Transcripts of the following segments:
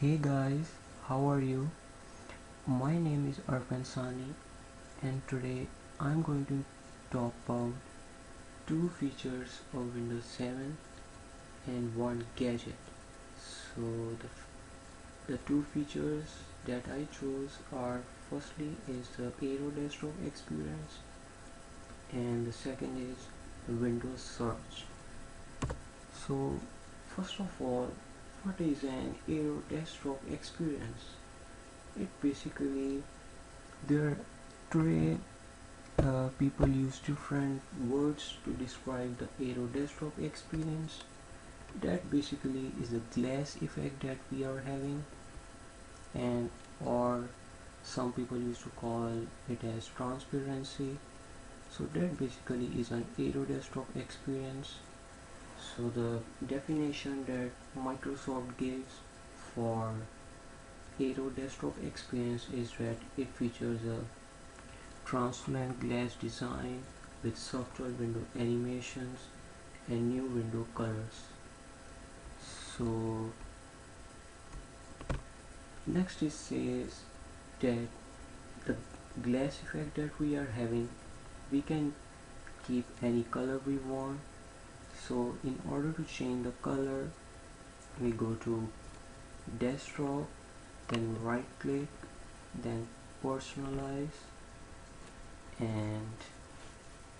Hey guys, how are you? My name is Arpan Sani and today I'm going to talk about two features of Windows 7 and one gadget. So the two features that I chose are firstly is the Aero desktop experience and the second is the Windows search. So first of all, what is an Aero desktop experience? It basically there today people use different words to describe the Aero desktop experience. That basically is the glass effect that we are having, and or some people used to call it as transparency. So that basically is an Aero desktop experience. So the definition that Microsoft gives for Aero desktop experience is that it features a transparent glass design with subtle window animations and new window colors. So next it says that the glass effect that we are having, we can keep any color we want. So in order to change the color, we go to desktop, then right click, then personalize, and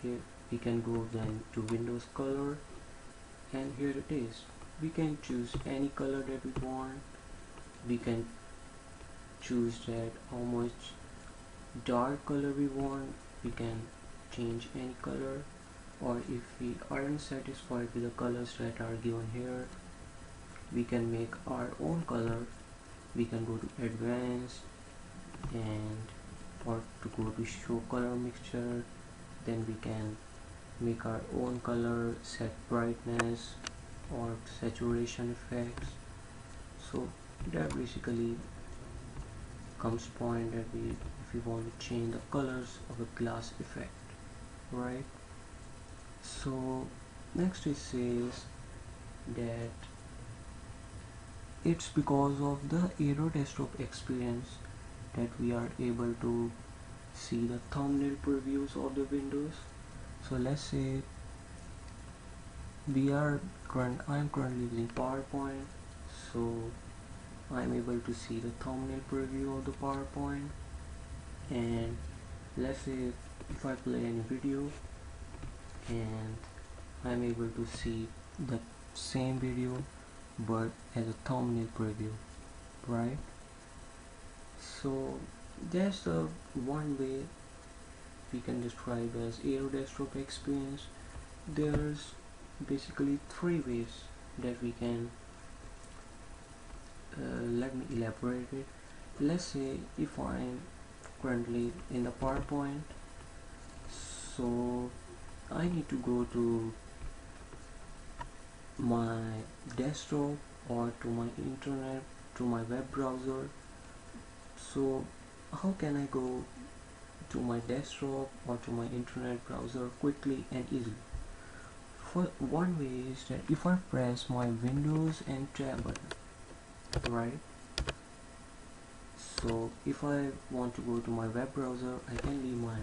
here we can go then to Windows color, and here it is. We can choose any color that we want. We can choose that how much dark color we want. We can change any color, or if we aren't satisfied with the colors that are given here, we can make our own color. We can go to advanced and or to go to show color mixture, then we can make our own color, set brightness or saturation effects. So that basically comes point that we if we want to change the colors of a glass effect, right? So next it says that it's because of the Aero desktop experience that we are able to see the thumbnail previews of the windows. So let's say I'm currently using PowerPoint, so I'm able to see the thumbnail preview of the PowerPoint. And let's say if I play any video and I'm able to see the same video but as a thumbnail preview, right? So that's the one way we can describe as Aero desktop experience. There's basically three ways that we can let me elaborate it. Let's say if I'm currently in the PowerPoint, so I need to go to my desktop or to my internet, to my web browser. So how can I go to my desktop or to my internet browser quickly and easily? For one way is that if I press my Windows and Tab button, right? So if I want to go to my web browser, I can leave my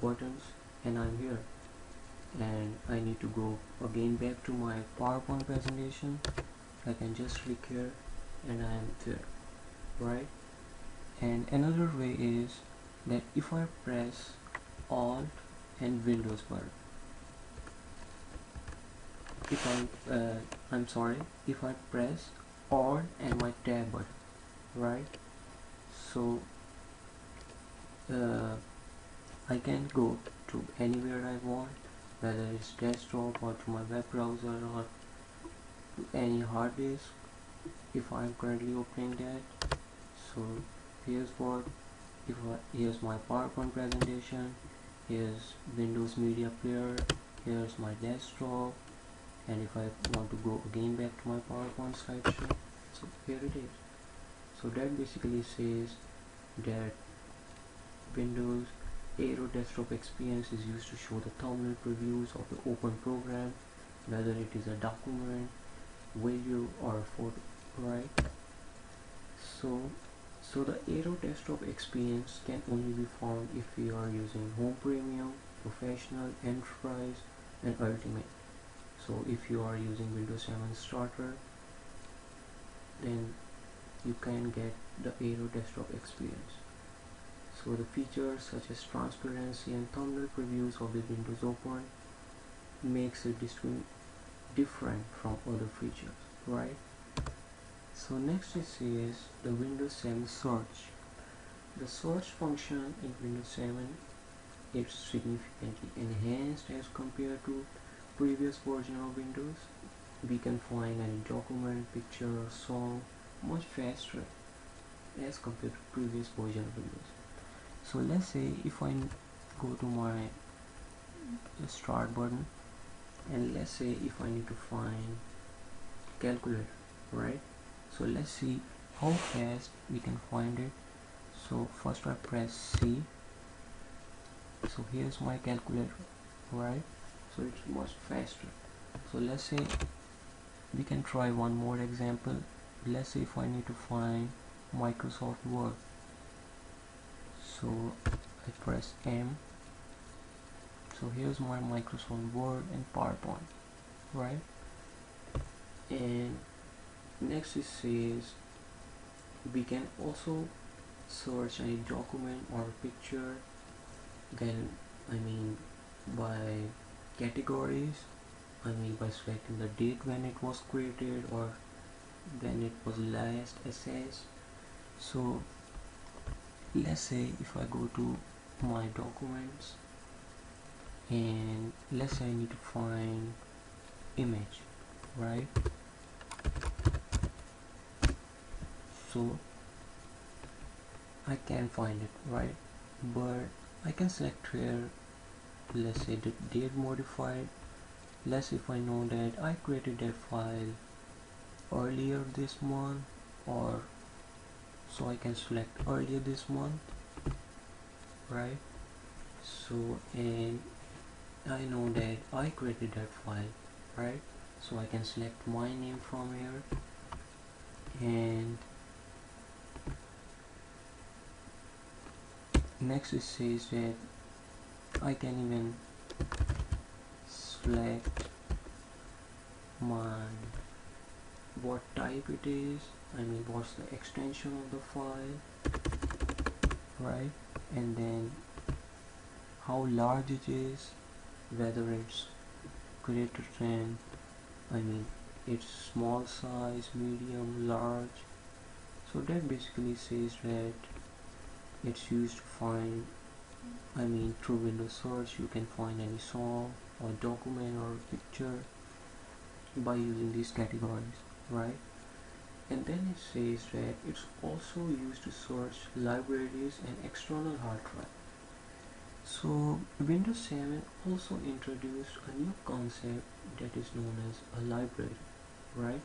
buttons and I'm here, and I need to go again back to my PowerPoint presentation. I can just click here and I am there, right? And another way is that if I press Alt and Windows button, if I press Alt and my Tab button, right? So I can go to anywhere I want, whether it's desktop or to my web browser or to any hard disk if I'm currently opening that. So here's here's my PowerPoint presentation, here's Windows Media Player, here's my desktop, and if I want to go again back to my PowerPoint slideshow, so here it is. So that basically says that Windows Aero desktop experience is used to show the thumbnail previews of the open program, whether it is a document, video or a photo, right? So the Aero desktop experience can only be found if you are using Home Premium, Professional, Enterprise, and Ultimate. So if you are using Windows 7 Starter, then you can get the Aero desktop experience. So the features such as transparency and thumbnail previews of the Windows Open makes it different from other features, right? So next is the Windows 7 search. The search function in Windows 7 is significantly enhanced as compared to previous version of Windows. We can find any document, picture, or song much faster as compared to previous version of Windows. So let's say if I go to my start button, and let's say if I need to find calculator, right? So let's see how fast we can find it. So first I press C. So here's my calculator, right? So it's much faster. So let's say we can try one more example. Let's say if I need to find Microsoft Word, so I press M. So here's my Microsoft Word and PowerPoint, right? And next it says we can also search any document or picture, then by categories, by selecting the date when it was created or when it was last accessed. So let's say if I go to my documents, and let's say I need to find image, right? So I can find it, right? But I can select here, let's say the date modified. Let's say if I know that I created that file earlier this month, or so I can select earlier this month, right? So and I know that I created that file, right? So I can select my name from here, and next it says that I can even select what type it is, what's the extension of the file, right? And then how large it is, whether it's greater than, it's small size, medium, large. So that basically says that it's used to find, through Windows search you can find any song or document or picture by using these categories, right? And then it says that it's also used to search libraries and external hard drive. So Windows 7 also introduced a new concept that is known as a library, right?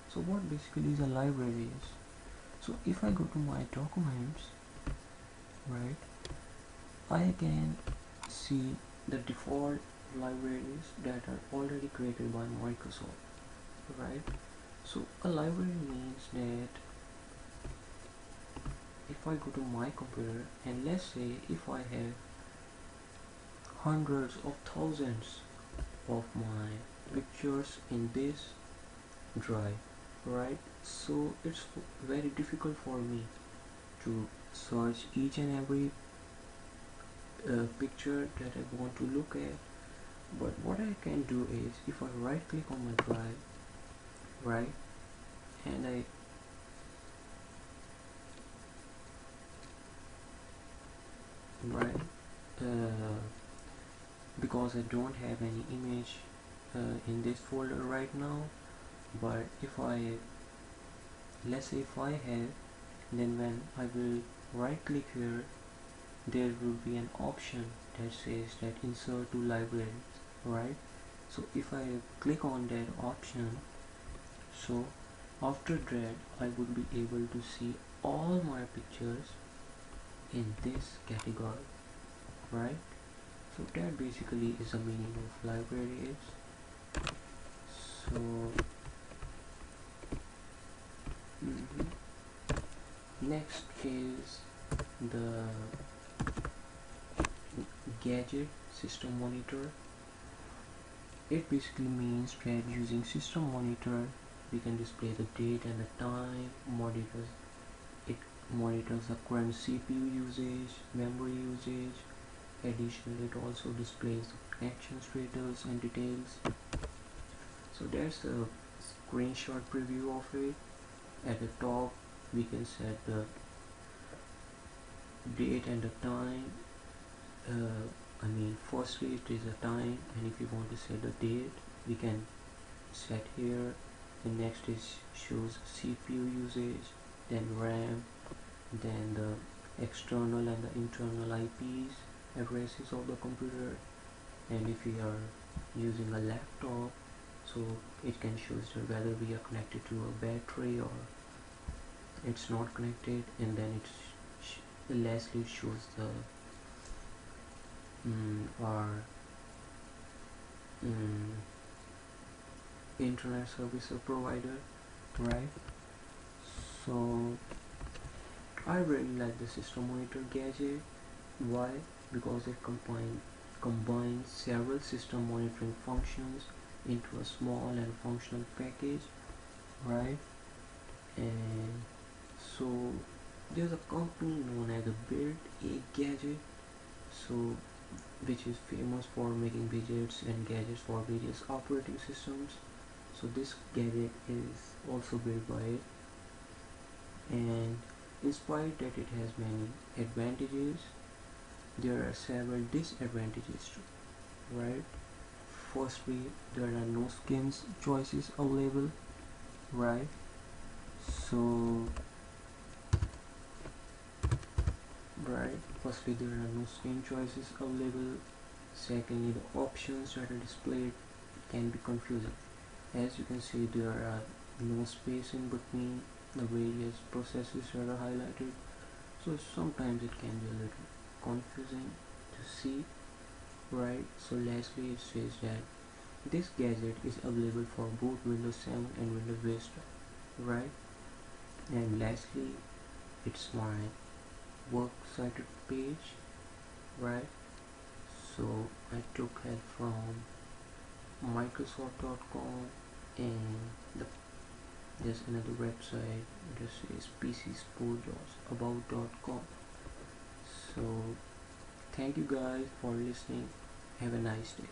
So what basically is a library is, so if I go to my documents, right, I can see the default libraries that are already created by Microsoft, right? So a library means that if I go to my computer, and let's say if I have hundreds of thousands of my pictures in this drive, right? So it's very difficult for me to search each and every picture that I want to look at. But what I can do is, if I right click on my drive, right, and I right because I don't have any image in this folder right now, but if I, let's say if I have, then when I will right click here, there will be an option that says that insert to libraries, right? So if I click on that option, so after that I would be able to see all my pictures in this category, right? So that basically is the meaning of library is. So Next is the Gadget system monitor. It basically means that using system monitor we can display the date and the time. It monitors the current CPU usage, memory usage. Additionally, it also displays the connection status and details. So that's a screenshot preview of it. At the top we can set the date and the time. Firstly it is a time, and if you want to set the date we can set here. The next is shows CPU usage, then RAM, then the external and the internal IPs addresses of the computer. And if we are using a laptop, so it can show whether we are connected to a battery or it's not connected, and then lastly it shows the our internet service provider, right? So I really like the system monitor gadget. Why? Because it combines several system monitoring functions into a small and functional package, right? And so there's a company known as a Build a Gadget, so which is famous for making widgets and gadgets for various operating systems. So this gadget is also built by it, and in spite that it has many advantages, there are several disadvantages too, right? Firstly, there are no skins choices available, right? So firstly there are no skin choices available. Secondly, the options that are displayed can be confusing. As you can see, there are no space in between the various processes that are highlighted, so sometimes it can be a little confusing to see, right? So lastly it says that this gadget is available for both Windows 7 and Windows Vista, right? And lastly, it's my works cited page, right? So I took help from Microsoft.com, and there's another website that says PCSport.about.com. So thank you guys for listening. Have a nice day.